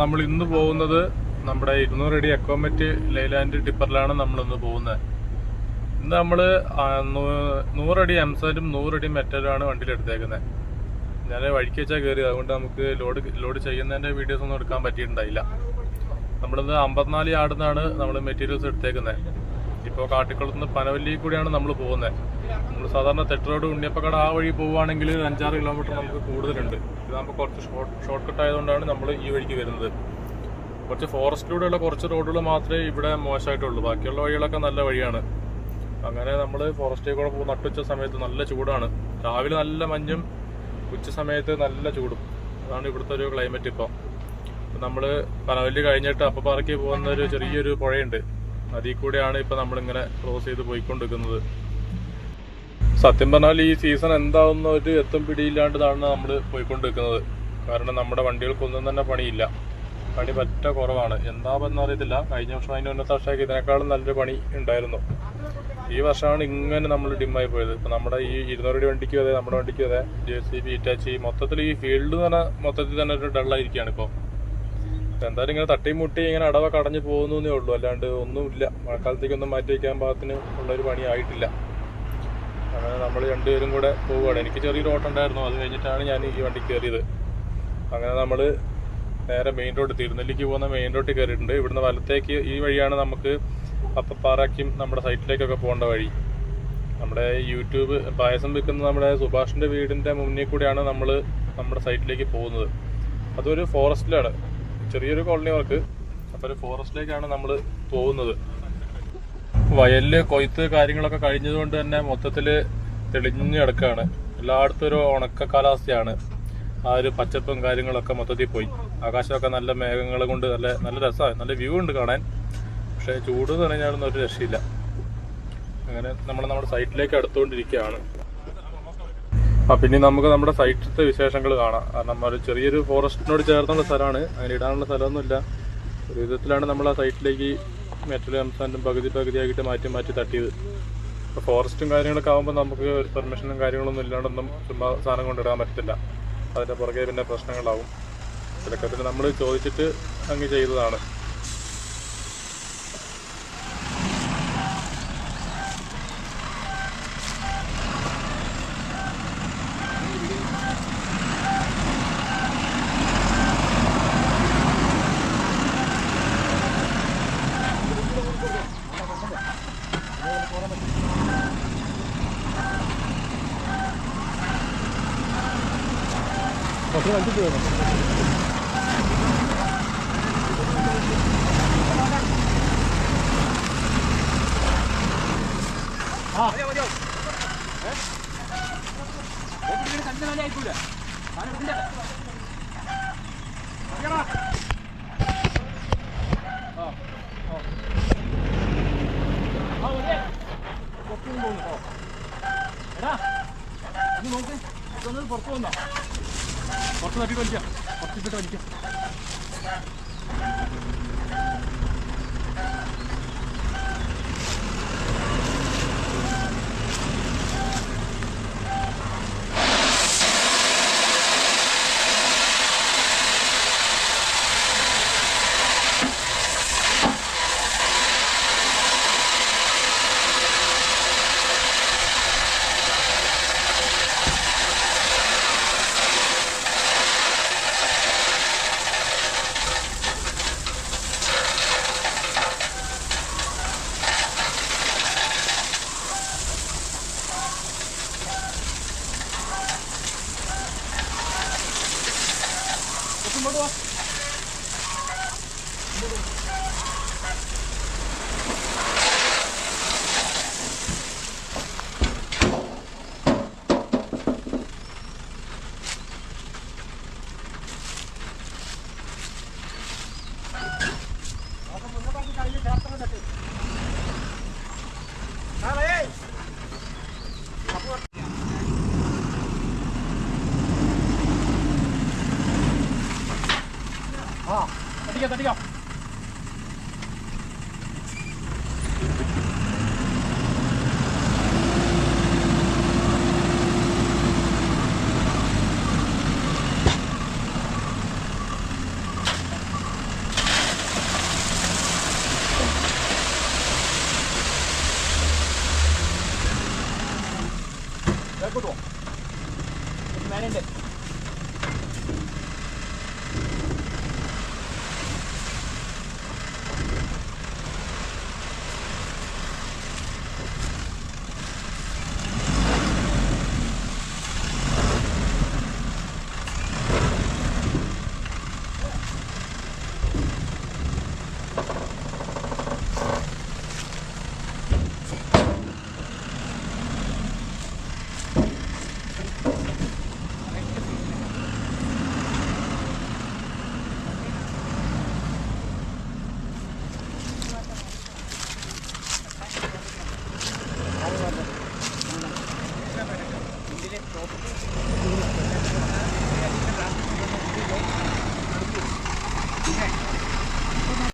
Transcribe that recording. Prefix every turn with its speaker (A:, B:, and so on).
A: നമ്മൾ ഇന്ന് പോകുന്നത് നമ്മുടെ 200 അടി എക്കോമെറ്റ് ലൈലാൻഡ് ടിപ്പറിലാണ് നമ്മളിന്ന് പോകുന്നത്. ഇന്ന് നമ്മൾ 100 അടി എംസാൻഡും 100 അടി മെറ്റലുമാണ് വണ്ടിയിൽ എടുത്തേക്കുന്നത്. ഞാൻ വഴിക്ക് വെച്ചാൽ കയറി, അതുകൊണ്ട് നമുക്ക് ലോഡ് ചെയ്യുന്നതിൻ്റെ വീഡിയോസ് ഒന്നും എടുക്കാൻ പറ്റിയിട്ടുണ്ടായില്ല. നമ്മളിന്ന് 54 യാർഡിൽ നമ്മൾ മെറ്റീരിയൽസ് എടുത്തേക്കുന്നത്. ഇപ്പോൾ കാട്ടിക്കുളത്തുനിന്ന് പനവല്ലി കൂടിയാണ് നമ്മൾ പോകുന്നത്. നമ്മൾ സാധാരണ തെട്ടറോഡ് ഉണ്ണിയപ്പക്കട ആ വഴി പോവുകയാണെങ്കിൽ 5-6 കിലോമീറ്റർ നമുക്ക് കൂടുതലുണ്ട്. ഇതാകുമ്പോൾ കുറച്ച് ഷോർട്ട് കട്ട് ആയതുകൊണ്ടാണ് നമ്മൾ ഈ വഴിക്ക് വരുന്നത്. കുറച്ച് ഫോറസ്റ്റിലൂടെയുള്ള കുറച്ച് റോഡുകൾ മാത്രമേ ഇവിടെ മോശമായിട്ടുള്ളൂ, ബാക്കിയുള്ള വഴികളൊക്കെ നല്ല വഴിയാണ്. അങ്ങനെ നമ്മൾ ഫോറസ്റ്റിൽ കൂടെ നട്ടുച്ച സമയത്ത് നല്ല ചൂടാണ്. രാവിലെ നല്ല മഞ്ഞും ഉച്ച സമയത്ത് നല്ല ചൂടും. അതാണ് ഇവിടുത്തെ ഒരു ക്ലൈമറ്റ്. ഇപ്പോൾ നമ്മൾ പനവല്ലി കഴിഞ്ഞിട്ട് അപ്പപ്പാറയ്ക്ക് പോകുന്ന ഒരു ചെറിയൊരു പുഴയുണ്ട്, അതിൽ കൂടെയാണ് ഇപ്പം നമ്മളിങ്ങനെ ക്രോസ് ചെയ്ത് പോയിക്കൊണ്ടിരിക്കുന്നത്. സത്യം പറഞ്ഞാൽ ഈ സീസൺ എന്താവുന്ന ഒരു എത്തും പിടിയില്ലാണ്ടതാണ് നമ്മൾ പോയിക്കൊണ്ടിരിക്കുന്നത്. കാരണം നമ്മുടെ വണ്ടികൾക്കൊന്നും തന്നെ പണിയില്ല, പണി പറ്റ കുറവാണ്. എന്താണെന്ന് അറിയത്തില്ല. കഴിഞ്ഞ വർഷം അതിൻ്റെ ഉന്നത വർഷമൊക്കെ ഇതിനേക്കാളും നല്ലൊരു പണി ഉണ്ടായിരുന്നു. ഈ വർഷമാണ് ഇങ്ങനെ നമ്മൾ ഡിമ്മായി പോയത്. ഇപ്പം നമ്മുടെ ഈ 200 അടി വണ്ടിക്കും അതെ, നമ്മുടെ വണ്ടിക്കും അതെ, JCB, ഇറ്റാച്ചി, മൊത്തത്തിൽ ഈ ഫീൽഡ് എന്ന് പറഞ്ഞാൽ മൊത്തത്തിൽ തന്നെ ഒരു ഡള്ളായിരിക്കുകയാണ് ഇപ്പോൾ. എന്തായാലും ഇങ്ങനെ തട്ടിയും മുട്ടി ഇങ്ങനെ അടവൊക്കെ അടഞ്ഞു പോകുന്നേ ഉള്ളൂ, അല്ലാണ്ട് ഒന്നുമില്ല. മഴക്കാലത്തേക്കൊന്നും മാറ്റി വയ്ക്കാൻ പാകത്തിന് ഉള്ളൊരു പണി ആയിട്ടില്ല. അങ്ങനെ നമ്മൾ രണ്ടുപേരും കൂടെ പോവുകയാണ്. എനിക്ക് ചെറിയൊരു ഓട്ടം ഉണ്ടായിരുന്നു, അത് കഴിഞ്ഞിട്ടാണ് ഞാൻ ഈ വണ്ടി കയറിയത്. അങ്ങനെ നമ്മൾ നേരെ മെയിൻ റോഡ്, തിരുനെല്ലിക്ക് പോകുന്ന മെയിൻ റോഡിൽ കയറിയിട്ടുണ്ട്. ഇവിടുന്ന് വലത്തേക്ക് ഈ വഴിയാണ് നമുക്ക് അപ്പപ്പാറയ്ക്കും നമ്മുടെ സൈറ്റിലേക്കൊക്കെ പോകേണ്ട വഴി. നമ്മുടെ യൂട്യൂബ് പായസം വിൽക്കുന്ന നമ്മുടെ സുഭാഷിൻ്റെ വീടിൻ്റെ മുന്നിൽ കൂടെയാണ് നമ്മൾ നമ്മുടെ സൈറ്റിലേക്ക് പോകുന്നത്. അതൊരു ഫോറസ്റ്റിലാണ്, ചെറിയൊരു കോളനി വർക്ക്. അപ്പോൾ ഒരു ഫോറസ്റ്റിലേക്കാണ് നമ്മൾ പോകുന്നത്. വയലില് കൊയ്ത്ത് കാര്യങ്ങളൊക്കെ കഴിഞ്ഞതുകൊണ്ട് തന്നെ മൊത്തത്തിൽ തെളിഞ്ഞു കിടക്കുകയാണ്. എല്ലായിടത്തും ഒരു ഉണക്ക കാലാവസ്ഥയാണ്. ആ ഒരു പച്ചപ്പും കാര്യങ്ങളൊക്കെ മൊത്തത്തിൽ പോയി. ആകാശമൊക്കെ നല്ല മേഘങ്ങൾ കൊണ്ട് നല്ല രസമാണ്, നല്ല വ്യൂ ഉണ്ട് കാണാൻ. പക്ഷേ ചൂട് എന്ന് പറഞ്ഞാലൊന്നും ഒരു രക്ഷയില്ല. അങ്ങനെ നമ്മൾ നമ്മുടെ സൈറ്റിലേക്ക് അടുത്തുകൊണ്ടിരിക്കുകയാണ്. പിന്നെ നമുക്ക് നമ്മുടെ സൈറ്റിലത്തെ വിശേഷങ്ങൾ കാണാം. കാരണം ഒരു ചെറിയൊരു ഫോറസ്റ്റിനോട് ചേർന്നുള്ള സ്ഥലമാണ്, അങ്ങനെ ഇടാനുള്ള സ്ഥലമൊന്നുമില്ല. ഒരു വിധത്തിലാണ് നമ്മൾ ആ സൈറ്റിലേക്ക് മെറ്റലും എംസാൻഡും പകുതിയാക്കിയിട്ട് മാറ്റി തട്ടിയത്. ഇപ്പോൾ ഫോറസ്റ്റും കാര്യങ്ങളൊക്കെ ആകുമ്പോൾ നമുക്ക് പെർമിഷനും കാര്യങ്ങളൊന്നും ഇല്ലാണ്ടൊന്നും ചുമ്മാ സാധനം കൊണ്ടിടാൻ പറ്റത്തില്ല. അതിൻ്റെ പുറകെ പിന്നെ പ്രശ്നങ്ങളാവും. ഇതൊക്കെ പിന്നെ നമ്മൾ ചോദിച്ചിട്ട് അങ്ങ് ചെയ്തതാണ്. പുറത്തു വന്നോ, പുറത്ത് തട്ടി വലിക്കാം, പുറത്തിട്ട് വലിക്കാം. തട്ടിക്കാം